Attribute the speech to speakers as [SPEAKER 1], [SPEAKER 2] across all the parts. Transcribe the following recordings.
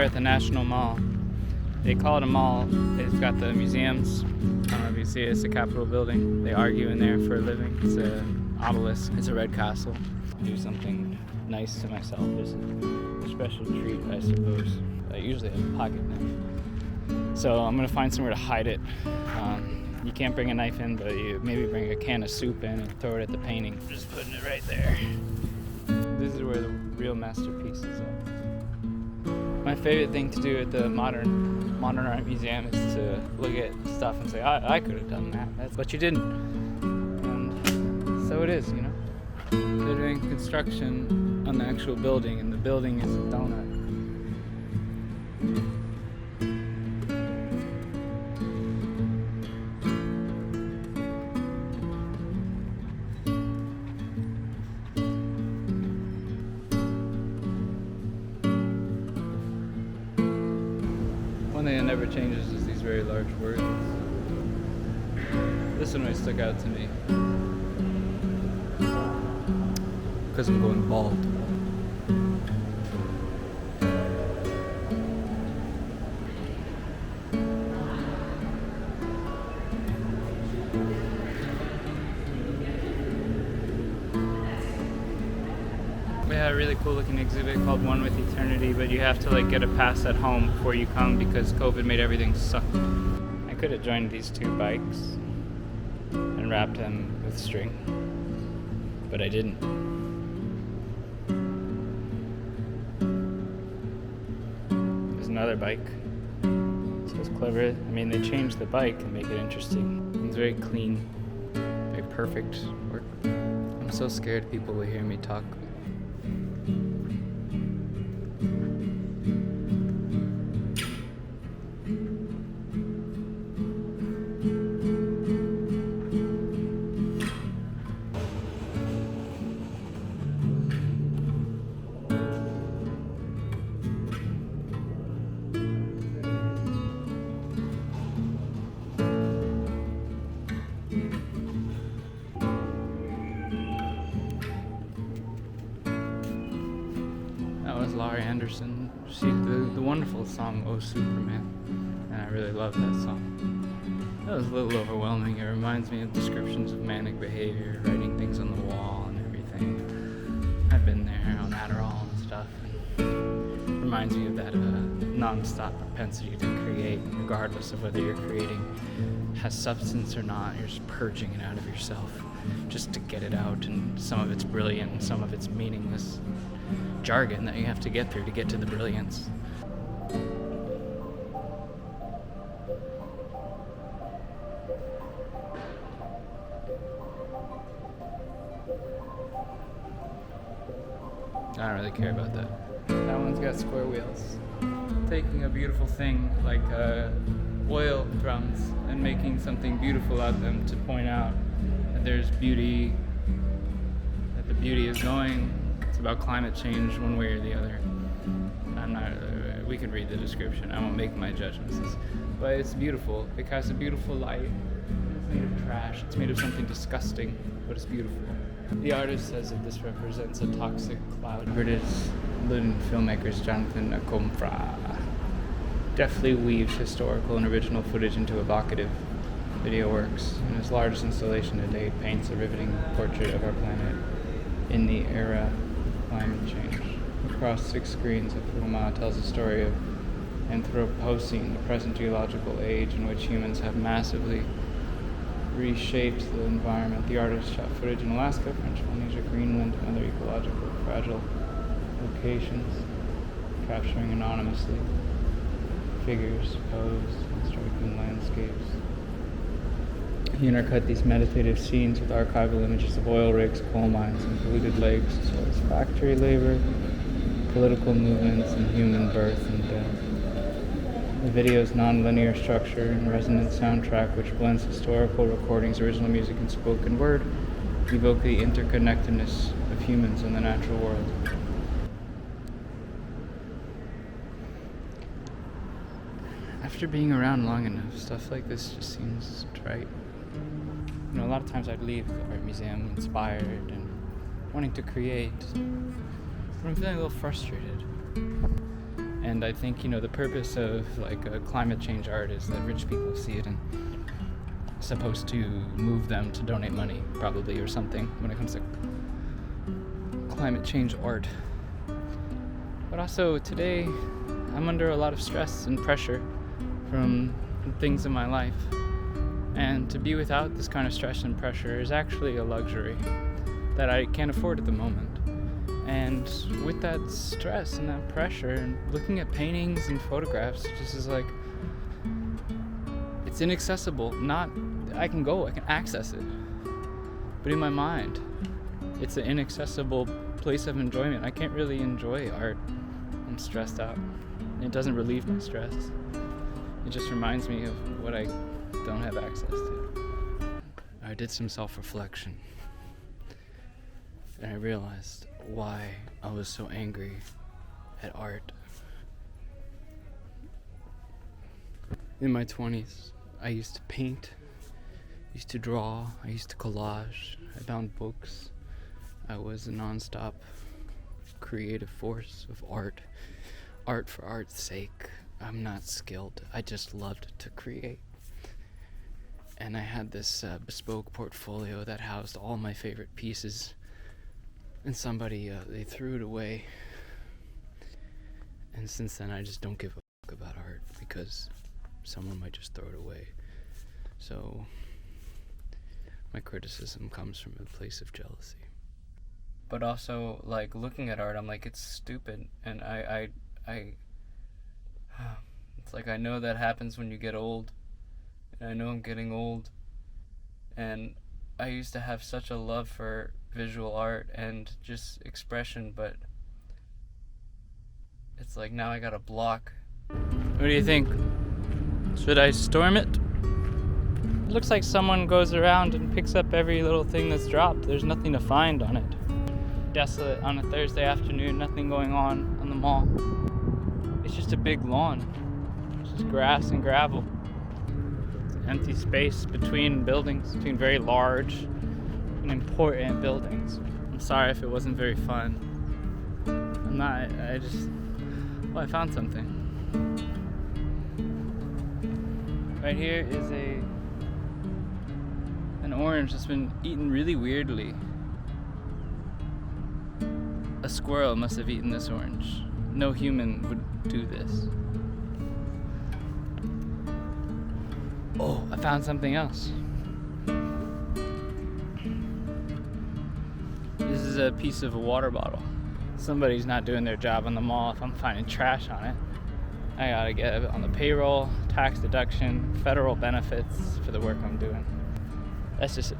[SPEAKER 1] here at the National Mall. They call it a mall. It's got the museums. I don't know if you see it. It's the Capitol building. They argue in there for a living. It's an obelisk. It's a red castle. Do something nice to myself. There's a special treat, I suppose. I usually have a pocket knife. So I'm gonna find somewhere to hide it. You can't bring a knife in, but you maybe bring a can of soup in and throw it at the painting. Just putting it right there. This is where the real masterpiece is at. My favorite thing to do at the modern art museum is to look at stuff and say, I could have done that, but you didn't. And so it is, you know. They're doing construction on the actual building, and the building is a donut. One thing that never changes is these very large words. This one really stuck out to me because I'm going bald. We had a really cool looking exhibit called One with Eternity, but you have to get a pass at home before you come because COVID made everything suck. I could have joined these two bikes and wrapped them with string, but I didn't. There's another bike. So it's clever. I mean, they changed the bike and make it interesting. It's very clean, very perfect work. I'm so scared people will hear me talk. Laurie Anderson. She the wonderful song "Oh Superman," and I really love that song. That was a little overwhelming. It reminds me of descriptions of manic behavior, writing things on the wall and everything. I've been there on Adderall and stuff. It reminds me of that non-stop propensity to create, regardless of whether you're creating has substance or not. You're just purging it out of yourself just to get it out, and some of it's brilliant and some of it's meaningless jargon that you have to get through to get to the brilliance. I don't really care about that. That one's got square wheels. Taking a beautiful thing like oil drums and making something beautiful out of them to point out that there's beauty, that the beauty is going. It's about climate change one way or the other. We can read the description. I won't make my judgments. But it's beautiful. It casts a beautiful light. It's made of trash. It's made of something disgusting, but it's beautiful. The artist says that this represents a toxic cloud. British filmmakers Jonathan Akomfra deftly weaves historical and original footage into evocative video works. In his largest installation to date, paints a riveting portrait of our planet in the era of climate change. Across 6 screens, Afuma tells a story of Anthropocene, the present geological age in which humans have massively reshaped the environment. The artist shot footage in Alaska, French Polynesia, Greenland, and other ecologically fragile locations, capturing anonymously figures posed in striking landscapes. He intercut these meditative scenes with archival images of oil rigs, coal mines, and polluted lakes, as well as factory labor, political movements, and human birth and death. The video's non-linear structure and resonant soundtrack, which blends historical recordings, original music, and spoken word, evoke the interconnectedness of humans and the natural world. After being around long enough, stuff like this just seems trite. You know, a lot of times I'd leave the art museum inspired and wanting to create, but I'm feeling a little frustrated. And I think, the purpose of like climate change art is that rich people see it and supposed to move them to donate money, probably, or something, when it comes to climate change art. But also today, I'm under a lot of stress and pressure from things in my life. And to be without this kind of stress and pressure is actually a luxury that I can't afford at the moment. And with that stress and that pressure, and looking at paintings and photographs, it just is like, it's inaccessible. I can access it. But in my mind, it's an inaccessible place of enjoyment. I can't really enjoy art. I'm stressed out. It doesn't relieve my stress. It just reminds me of what I don't have access to. I did some self-reflection, and I realized why I was so angry at art. In my 20s, I used to paint, I used to draw, I used to collage, I bound books. I was a non-stop creative force of art for art's sake. I'm not skilled, I just loved to create. And I had this bespoke portfolio that housed all my favorite pieces, and somebody, they threw it away. And since then I just don't give a fuck about art, because someone might just throw it away. So my criticism comes from a place of jealousy. But also, like, looking at art, I'm like, it's stupid, and I it's like, I know that happens when you get old, and I know I'm getting old, and I used to have such a love for visual art and just expression, but it's like now I got a block. What do you think? Should I storm it? It looks like someone goes around and picks up every little thing that's dropped. There's nothing to find on it. Desolate on a Thursday afternoon, nothing going on the mall. It's just a big lawn. It's just grass and gravel. It's an empty space between buildings, between very large and important buildings. I'm sorry if it wasn't very fun. I found something. Right here is an orange that's been eaten really weirdly. A squirrel must have eaten this orange. No human would do this. Oh, I found something else. This is a piece of a water bottle. Somebody's not doing their job on the mall if I'm finding trash on it. I gotta get it on the payroll, tax deduction, federal benefits for the work I'm doing. That's just a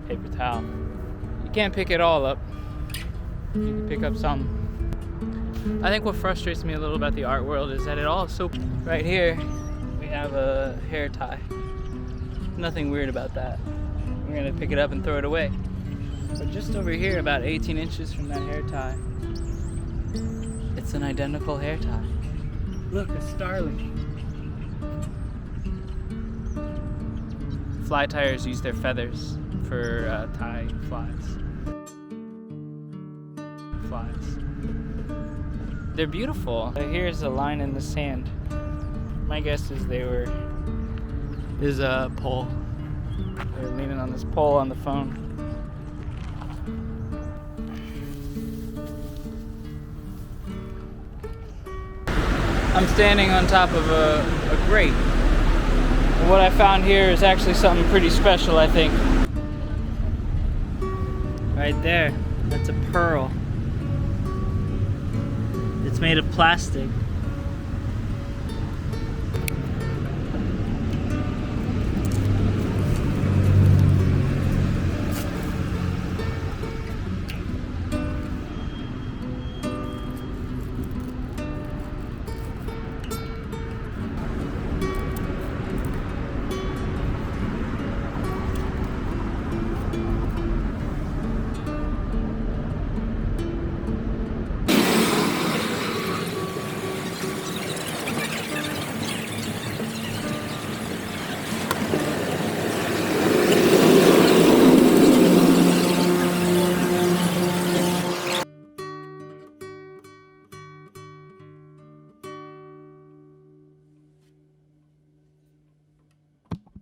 [SPEAKER 1] paper towel. You can't pick it all up. You can pick up some. I think what frustrates me a little about the art world is that it all is so... Right here, we have a hair tie. Nothing weird about that. We're gonna pick it up and throw it away. But just over here, about 18 inches from that hair tie, it's an identical hair tie. Look, a starling. Fly tyers use their feathers for tie flies. They're beautiful. Here's a line in the sand. My guess is is a pole. They're leaning on this pole on the phone. I'm standing on top of a grate. What I found here is actually something pretty special, I think. Right there, that's a pearl. It's made of plastic.